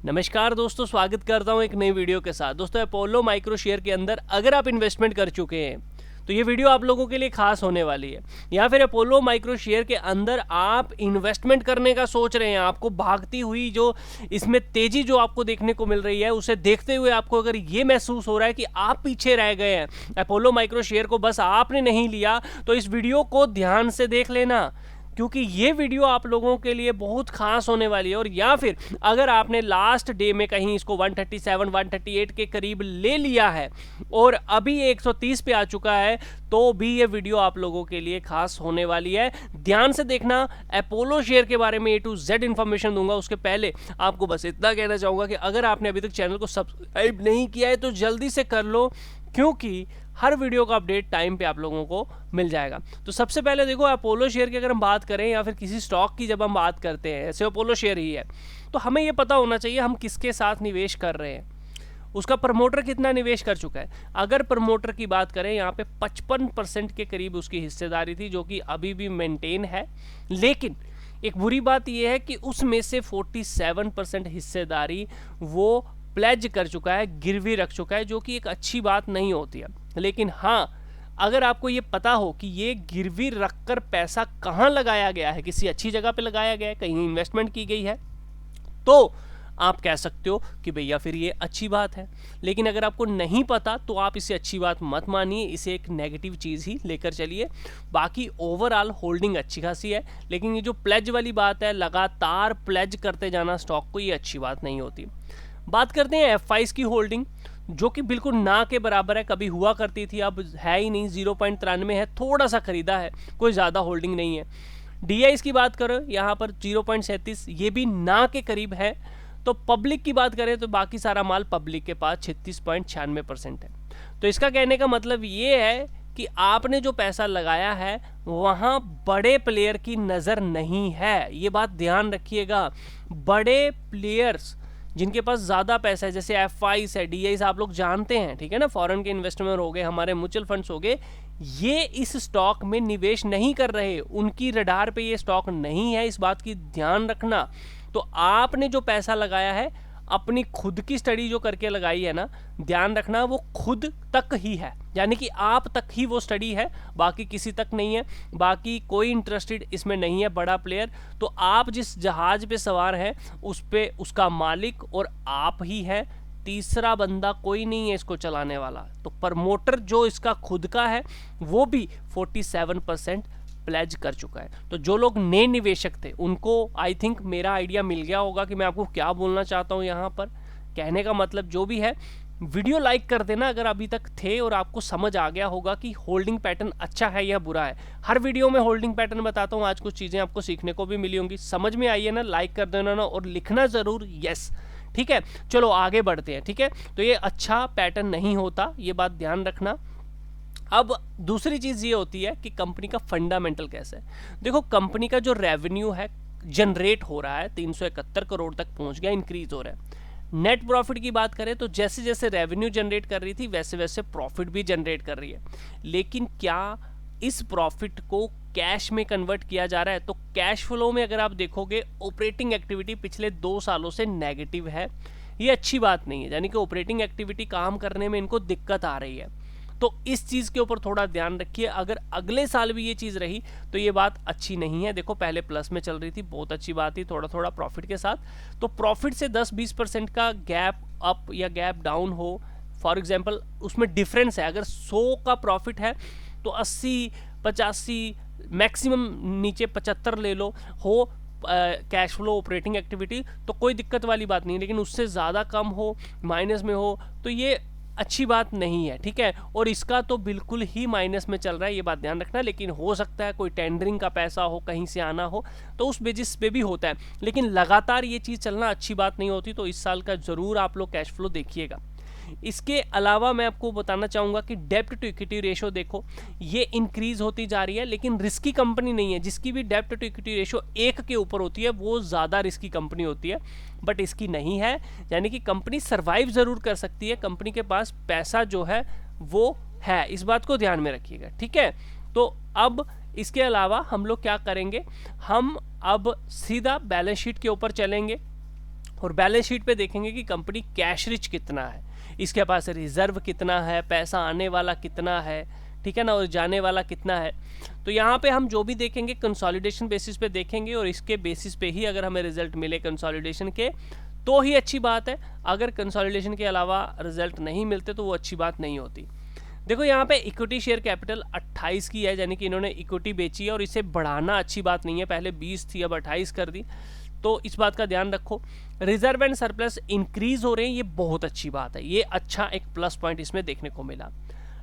नमस्कार दोस्तों, स्वागत करता हूं एक नई वीडियो के साथ। दोस्तों, अपोलो माइक्रो शेयर के अंदर अगर आप इन्वेस्टमेंट कर चुके हैं तो ये वीडियो आप लोगों के लिए खास होने वाली है। या फिर अपोलो माइक्रो शेयर के अंदर आप इन्वेस्टमेंट करने का सोच रहे हैं, आपको भागती हुई जो इसमें तेजी जो आपको देखने को मिल रही है, उसे देखते हुए आपको अगर ये महसूस हो रहा है कि आप पीछे रह गए हैं, अपोलो माइक्रो शेयर को बस आपने नहीं लिया, तो इस वीडियो को ध्यान से देख लेना, क्योंकि ये वीडियो आप लोगों के लिए बहुत खास होने वाली है। और या फिर अगर आपने लास्ट डे में कहीं इसको 137 138 के करीब ले लिया है और अभी 130 पे आ चुका है, तो भी ये वीडियो आप लोगों के लिए खास होने वाली है। ध्यान से देखना। अपोलो शेयर के बारे में A to Z इन्फॉर्मेशन दूंगा, उसके पहले आपको बस इतना कहना चाहूँगा कि अगर आपने अभी तक चैनल को सब्सक्राइब नहीं किया है तो जल्दी से कर लो, क्योंकि हर वीडियो का अपडेट टाइम पे आप लोगों को मिल जाएगा। तो सबसे पहले देखो, अपोलो शेयर की अगर हम बात करें या फिर किसी स्टॉक की जब हम बात करते हैं, ऐसे अपोलो शेयर ही है, तो हमें ये पता होना चाहिए हम किसके साथ निवेश कर रहे हैं, उसका प्रमोटर कितना निवेश कर चुका है। अगर प्रमोटर की बात करें, यहाँ पे 55% के करीब उसकी हिस्सेदारी थी, जो कि अभी भी मेंटेन है। लेकिन एक बुरी बात यह है कि उसमें से 47% हिस्सेदारी वो प्लेज कर चुका है, गिरवी रख चुका है, जो कि एक अच्छी बात नहीं होती है। लेकिन हाँ, अगर आपको ये पता हो कि ये गिरवी रखकर पैसा कहाँ लगाया गया है, किसी अच्छी जगह पे लगाया गया है, कहीं इन्वेस्टमेंट की गई है, तो आप कह सकते हो कि भैया फिर ये अच्छी बात है। लेकिन अगर आपको नहीं पता तो आप इसे अच्छी बात मत मानिए, इसे एक नेगेटिव चीज़ ही लेकर चलिए। बाकी ओवरऑल होल्डिंग अच्छी खासी है, लेकिन ये जो प्लेज वाली बात है, लगातार प्लेज करते जाना स्टॉक को, ये अच्छी बात नहीं होती। बात करते हैं F5 की होल्डिंग, जो कि बिल्कुल ना के बराबर है। कभी हुआ करती थी, अब है ही नहीं, 0.93 है, थोड़ा सा खरीदा है, कोई ज़्यादा होल्डिंग नहीं है। DI की बात करो यहाँ पर 0.37, ये भी ना के करीब है। तो पब्लिक की बात करें तो बाकी सारा माल पब्लिक के पास 36.96% है। तो इसका कहने का मतलब ये है कि आपने जो पैसा लगाया है वहाँ बड़े प्लेयर की नज़र नहीं है। ये बात ध्यान रखिएगा। बड़े प्लेयर्स जिनके पास ज़्यादा पैसा है, जैसे F5 है, DI आप लोग जानते हैं, ठीक है ना, फॉरेन के इन्वेस्टमेंट हो गए, हमारे म्यूचुअल फंड्स हो गए, ये इस स्टॉक में निवेश नहीं कर रहे, उनकी रडार पे ये स्टॉक नहीं है। इस बात की ध्यान रखना। तो आपने जो पैसा लगाया है, अपनी खुद की स्टडी जो करके लगाई है ना, ध्यान रखना वो खुद तक ही है, यानी कि आप तक ही वो स्टडी है, बाकी किसी तक नहीं है, बाकी कोई इंटरेस्टेड इसमें नहीं है बड़ा प्लेयर। तो आप जिस जहाज पे सवार हैं उस पे उसका मालिक और आप ही है, तीसरा बंदा कोई नहीं है इसको चलाने वाला। तो प्रमोटर जो इसका खुद का है वो भी 47% प्लेज कर चुका है। तो जो लोग नए निवेशक थे उनको आई थिंक मेरा आइडिया मिल गया होगा कि मैं आपको क्या बोलना चाहता हूँ। यहाँ पर कहने का मतलब जो भी है, वीडियो लाइक कर देना अगर अभी तक थे और आपको समझ आ गया होगा कि होल्डिंग पैटर्न अच्छा है या बुरा है। हर वीडियो में होल्डिंग पैटर्न बताता हूँ, आज कुछ चीज़ें आपको सीखने को भी मिली होंगी। समझ में आई है ना? लाइक कर देना ना, और लिखना ज़रूर यस, ठीक है। चलो आगे बढ़ते हैं, ठीक है। तो ये अच्छा पैटर्न नहीं होता, ये बात ध्यान रखना। अब दूसरी चीज़ ये होती है कि कंपनी का फंडामेंटल कैसा है। देखो, कंपनी का जो रेवेन्यू है जनरेट हो रहा है 371 करोड़ तक पहुंच गया, इंक्रीज हो रहा है। नेट प्रॉफिट की बात करें तो जैसे जैसे रेवेन्यू जनरेट कर रही थी वैसे वैसे प्रॉफिट भी जनरेट कर रही है। लेकिन क्या इस प्रॉफिट को कैश में कन्वर्ट किया जा रहा है? तो कैश फ्लो में अगर आप देखोगे, ऑपरेटिंग एक्टिविटी पिछले 2 सालों से नेगेटिव है। ये अच्छी बात नहीं है, यानी कि ऑपरेटिंग एक्टिविटी काम करने में इनको दिक्कत आ रही है। तो इस चीज़ के ऊपर थोड़ा ध्यान रखिए। अगर अगले साल भी ये चीज़ रही तो ये बात अच्छी नहीं है। देखो, पहले प्लस में चल रही थी, बहुत अच्छी बात थी, थोड़ा थोड़ा प्रॉफिट के साथ। तो प्रॉफिट से 10-20% का गैप अप या गैप डाउन हो, फॉर एग्जांपल उसमें डिफरेंस है। अगर 100 का प्रॉफिट है तो 80, 85, मैक्सिमम नीचे 75 ले लो हो कैश फ्लो ऑपरेटिंग एक्टिविटी, तो कोई दिक्कत वाली बात नहीं। लेकिन उससे ज़्यादा कम हो, माइनस में हो, तो ये अच्छी बात नहीं है, ठीक है। और इसका तो बिल्कुल ही माइनस में चल रहा है, ये बात ध्यान रखना। लेकिन हो सकता है कोई टेंडरिंग का पैसा हो, कहीं से आना हो, तो उस बेसिस पे भी होता है। लेकिन लगातार ये चीज़ चलना अच्छी बात नहीं होती। तो इस साल का ज़रूर आप लोग कैश फ्लो देखिएगा। इसके अलावा मैं आपको बताना चाहूँगा कि डेब्ट टू इक्विटी रेशो देखो, ये इंक्रीज होती जा रही है। लेकिन रिस्की कंपनी नहीं है, जिसकी भी डेब्ट टू इक्विटी रेशो 1 के ऊपर होती है वो ज़्यादा रिस्की कंपनी होती है, बट इसकी नहीं है। यानी कि कंपनी सर्वाइव ज़रूर कर सकती है, कंपनी के पास पैसा जो है वो है, इस बात को ध्यान में रखिएगा, ठीक है। तो अब इसके अलावा हम लोग क्या करेंगे, हम अब सीधा बैलेंस शीट के ऊपर चलेंगे। और बैलेंस शीट पे देखेंगे कि कंपनी कैश रिच कितना है, इसके पास रिजर्व कितना है, पैसा आने वाला कितना है, ठीक है ना, और जाने वाला कितना है। तो यहाँ पे हम जो भी देखेंगे कंसोलिडेशन बेसिस पे देखेंगे, और इसके बेसिस पे ही अगर हमें रिजल्ट मिले कंसोलिडेशन के तो ही अच्छी बात है। अगर कंसोलिडेशन के अलावा रिजल्ट नहीं मिलते तो वो अच्छी बात नहीं होती। देखो यहाँ पे इक्विटी शेयर कैपिटल 28 की है, यानी कि इन्होंने इक्विटी बेची है, और इसे बढ़ाना अच्छी बात नहीं है। पहले 20 थी, अब 28 कर दी, तो इस बात का ध्यान रखो। रिजर्व एंड सरप्लस इंक्रीज हो रहे हैं, ये बहुत अच्छी बात है, ये अच्छा एक प्लस पॉइंट इसमें देखने को मिला।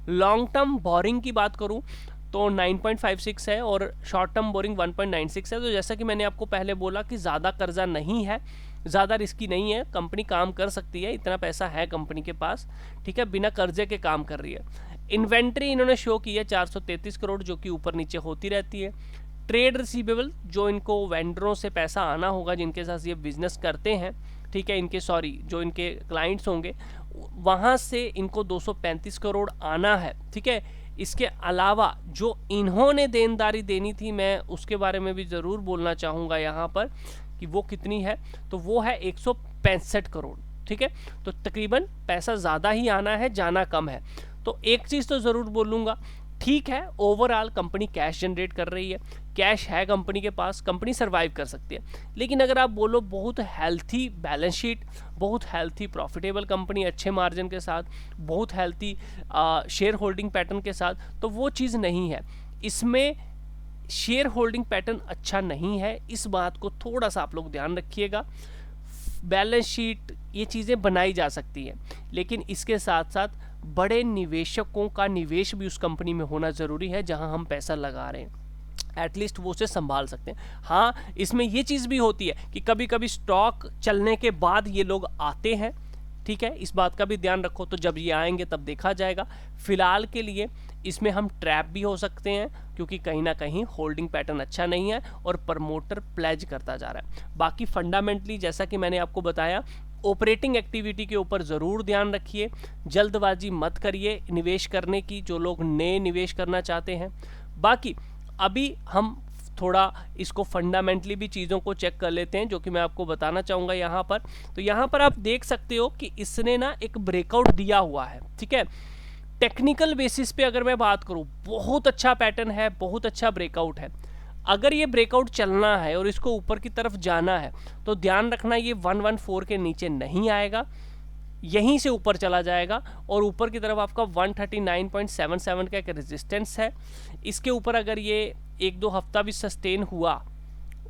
लॉन्ग टर्म बोरिंग की बात करूं तो 9.56 है और शॉर्ट टर्म बोरिंग 1.96 है। तो जैसा कि मैंने आपको पहले बोला कि ज़्यादा कर्जा नहीं है, ज़्यादा रिस्की नहीं है, कंपनी काम कर सकती है, इतना पैसा है कंपनी के पास, ठीक है, बिना कर्जे के काम कर रही है। इन्वेंट्री इन्होंने शो की है 433 करोड़, जो कि ऊपर नीचे होती रहती है। ट्रेड रिसीवेबल, जो इनको वेंडरों से पैसा आना होगा जिनके साथ ये बिजनेस करते हैं, ठीक है, इनके जो इनके क्लाइंट्स होंगे वहाँ से इनको 235 करोड़ आना है, ठीक है। इसके अलावा जो इन्होंने देनदारी देनी थी, मैं उसके बारे में भी ज़रूर बोलना चाहूँगा यहाँ पर कि वो कितनी है, तो वो है 165 करोड़, ठीक है। तो तकरीबन पैसा ज़्यादा ही आना है, जाना कम है। तो एक चीज़ तो ज़रूर बोलूँगा, ठीक है, ओवरऑल कंपनी कैश जनरेट कर रही है, कैश है कंपनी के पास, कंपनी सरवाइव कर सकती है। लेकिन अगर आप बोलो बहुत हेल्थी बैलेंस शीट, बहुत हेल्थी प्रॉफिटेबल कंपनी, अच्छे मार्जिन के साथ, बहुत हेल्थी शेयर होल्डिंग पैटर्न के साथ, तो वो चीज़ नहीं है। इसमें शेयर होल्डिंग पैटर्न अच्छा नहीं है, इस बात को थोड़ा सा आप लोग ध्यान रखिएगा। बैलेंस शीट ये चीज़ें बनाई जा सकती हैं, लेकिन इसके साथ साथ बड़े निवेशकों का निवेश भी उस कंपनी में होना ज़रूरी है जहां हम पैसा लगा रहे हैं, एटलीस्ट वो उसे संभाल सकते हैं। हाँ, इसमें ये चीज़ भी होती है कि कभी कभी स्टॉक चलने के बाद ये लोग आते हैं, ठीक है, इस बात का भी ध्यान रखो। तो जब ये आएंगे तब देखा जाएगा। फिलहाल के लिए इसमें हम ट्रैप भी हो सकते हैं, क्योंकि कहीं ना कहीं होल्डिंग पैटर्न अच्छा नहीं है और प्रमोटर प्लेज करता जा रहा है। बाकी फंडामेंटली जैसा कि मैंने आपको बताया, ऑपरेटिंग एक्टिविटी के ऊपर ज़रूर ध्यान रखिए, जल्दबाजी मत करिए निवेश करने की, जो लोग नए निवेश करना चाहते हैं। बाकी अभी हम थोड़ा इसको फंडामेंटली भी चीज़ों को चेक कर लेते हैं, जो कि मैं आपको बताना चाहूँगा यहाँ पर। तो यहाँ पर आप देख सकते हो कि इसने ना एक ब्रेकआउट दिया हुआ है, ठीक है। टेक्निकल बेसिस पे अगर मैं बात करूँ, बहुत अच्छा पैटर्न है, बहुत अच्छा ब्रेकआउट है। अगर ये ब्रेकआउट चलना है और इसको ऊपर की तरफ जाना है तो ध्यान रखना ये 114 के नीचे नहीं आएगा, यहीं से ऊपर चला जाएगा और ऊपर की तरफ आपका 139.77 का एक रेजिस्टेंस है। इसके ऊपर अगर ये एक दो हफ्ता भी सस्टेन हुआ,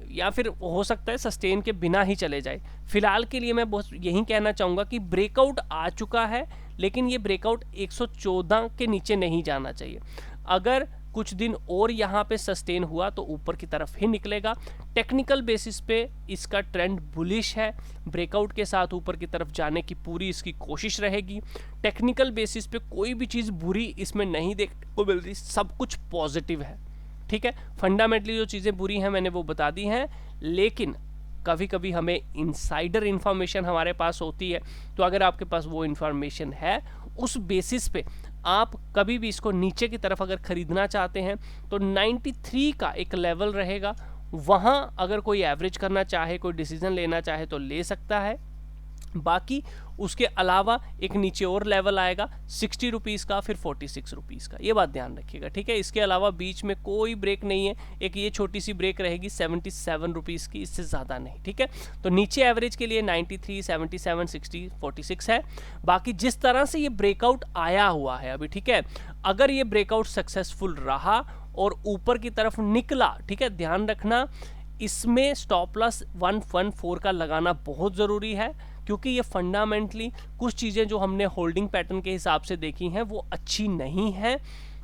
या फिर हो सकता है सस्टेन के बिना ही चले जाए। फिलहाल के लिए मैं बस यही कहना चाहूँगा कि ब्रेकआउट आ चुका है, लेकिन ये ब्रेकआउट 114 के नीचे नहीं जाना चाहिए। अगर कुछ दिन और यहाँ पे सस्टेन हुआ तो ऊपर की तरफ ही निकलेगा। टेक्निकल बेसिस पे इसका ट्रेंड बुलिश है, ब्रेकआउट के साथ ऊपर की तरफ जाने की पूरी इसकी कोशिश रहेगी। टेक्निकल बेसिस पे कोई भी चीज़ बुरी इसमें नहीं देखने को मिल रही, सब कुछ पॉजिटिव है, ठीक है। फंडामेंटली जो चीज़ें बुरी हैं मैंने वो बता दी हैं, लेकिन कभी कभी हमें इनसाइडर इन्फॉर्मेशन हमारे पास होती है, तो अगर आपके पास वो इन्फॉर्मेशन है, उस बेसिस पे आप कभी भी इसको नीचे की तरफ अगर ख़रीदना चाहते हैं तो 93 का एक लेवल रहेगा, वहाँ अगर कोई एवरेज करना चाहे, कोई डिसीजन लेना चाहे तो ले सकता है। बाकी उसके अलावा एक नीचे और लेवल आएगा 60 रुपीज़ का, फिर 46 रुपीज़ का, ये बात ध्यान रखिएगा, ठीक है। इसके अलावा बीच में कोई ब्रेक नहीं है, एक ये छोटी सी ब्रेक रहेगी 77 रुपीज़ की, इससे ज़्यादा नहीं, ठीक है। तो नीचे एवरेज के लिए 93, 77, 60, 46 है। बाकी जिस तरह से ये ब्रेकआउट आया हुआ है अभी, ठीक है, अगर ये ब्रेकआउट सक्सेसफुल रहा और ऊपर की तरफ निकला, ठीक है, ध्यान रखना इसमें स्टॉप लॉस 114 का लगाना बहुत ज़रूरी है, क्योंकि ये फंडामेंटली कुछ चीज़ें जो हमने होल्डिंग पैटर्न के हिसाब से देखी हैं वो अच्छी नहीं है।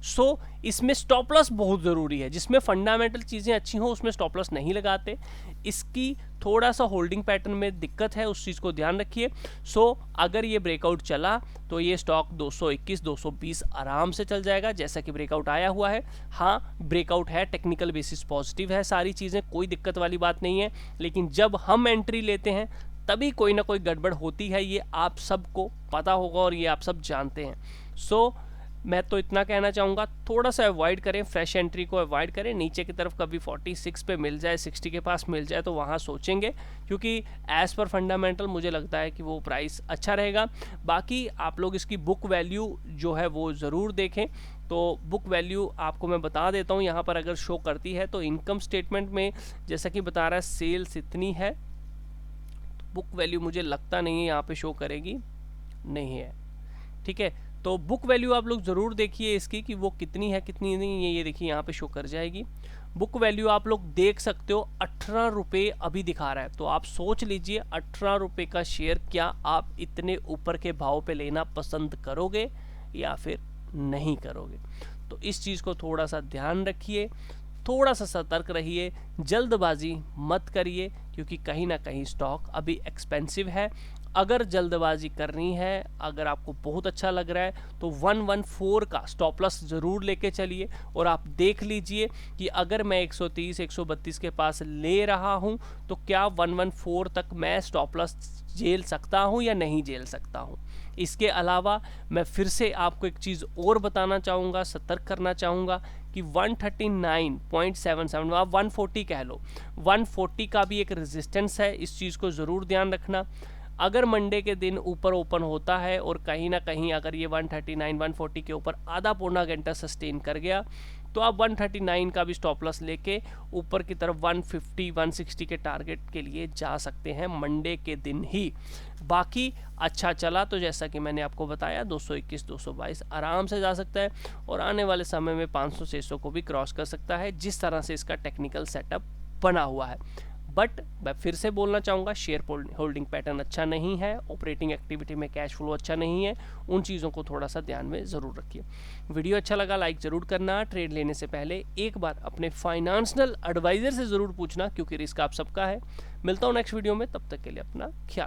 सो इसमें स्टॉप लॉस बहुत ज़रूरी है, जिसमें फंडामेंटल चीज़ें अच्छी हों उसमें स्टॉप लॉस नहीं लगाते। इसकी थोड़ा सा होल्डिंग पैटर्न में दिक्कत है, उस चीज़ को ध्यान रखिए। सो अगर ये ब्रेकआउट चला तो ये स्टॉक 221, 220 आराम से चल जाएगा, जैसा कि ब्रेकआउट आया हुआ है। हाँ, ब्रेकआउट है, टेक्निकल बेसिस पॉजिटिव है, सारी चीज़ें, कोई दिक्कत वाली बात नहीं है। लेकिन जब हम एंट्री लेते हैं तभी कोई ना कोई गड़बड़ होती है, ये आप सबको पता होगा और ये आप सब जानते हैं। सो मैं तो इतना कहना चाहूँगा थोड़ा सा अवॉइड करें, फ्रेश एंट्री को अवॉइड करें। नीचे की तरफ कभी 46 पे मिल जाए, 60 के पास मिल जाए तो वहाँ सोचेंगे, क्योंकि एज़ पर फंडामेंटल मुझे लगता है कि वो प्राइस अच्छा रहेगा। बाकी आप लोग इसकी बुक वैल्यू जो है वो ज़रूर देखें। तो बुक वैल्यू आपको मैं बता देता हूँ, यहाँ पर अगर शो करती है तो इनकम स्टेटमेंट में जैसा कि बता रहा है सेल्स इतनी है, बुक वैल्यू मुझे लगता नहीं है यहाँ पे शो करेगी, नहीं है, ठीक है। तो बुक वैल्यू आप लोग ज़रूर देखिए इसकी कि वो कितनी है कितनी नहीं है। ये देखिए यहाँ पे शो कर जाएगी। बुक वैल्यू आप लोग देख सकते हो 18 रुपये अभी दिखा रहा है। तो आप सोच लीजिए 18 रुपये का शेयर क्या आप इतने ऊपर के भाव पे लेना पसंद करोगे या फिर नहीं करोगे। तो इस चीज़ को थोड़ा सा ध्यान रखिए, थोड़ा सा सतर्क रहिए, जल्दबाजी मत करिए, क्योंकि कहीं ना कहीं स्टॉक अभी एक्सपेंसिव है। अगर जल्दबाजी करनी है, अगर आपको बहुत अच्छा लग रहा है तो 114 का स्टॉप लॉस ज़रूर लेके चलिए। और आप देख लीजिए कि अगर मैं 130 132 के पास ले रहा हूं तो क्या 114 तक मैं स्टॉप लॉस झेल सकता हूं या नहीं झेल सकता हूं। इसके अलावा मैं फिर से आपको एक चीज़ और बताना चाहूँगा, सतर्क करना चाहूँगा कि 139.77 आप 140 कह लो, 140 का भी एक रेजिस्टेंस है। इस चीज़ को ज़रूर ध्यान रखना। अगर मंडे के दिन ऊपर ओपन होता है और कहीं ना कहीं अगर ये 139 140 के ऊपर आधा पौना घंटा सस्टेन कर गया तो आप 139 का भी स्टॉप लॉस लेके ऊपर की तरफ 150 160 के टारगेट के लिए जा सकते हैं मंडे के दिन ही। बाकी अच्छा चला तो जैसा कि मैंने आपको बताया 221 222 आराम से जा सकता है और आने वाले समय में 500 600 को भी क्रॉस कर सकता है, जिस तरह से इसका टेक्निकल सेटअप बना हुआ है। बट मैं फिर से बोलना चाहूँगा शेयर होल्डिंग पैटर्न अच्छा नहीं है, ऑपरेटिंग एक्टिविटी में कैश फ्लो अच्छा नहीं है, उन चीज़ों को थोड़ा सा ध्यान में ज़रूर रखिए। वीडियो अच्छा लगा लाइक ज़रूर करना। ट्रेड लेने से पहले एक बार अपने फाइनेंशियल एडवाइज़र से ज़रूर पूछना, क्योंकि रिस्क आप सबका है। मिलता हूँ नेक्स्ट वीडियो में, तब तक के लिए अपना ख्याल रखिए।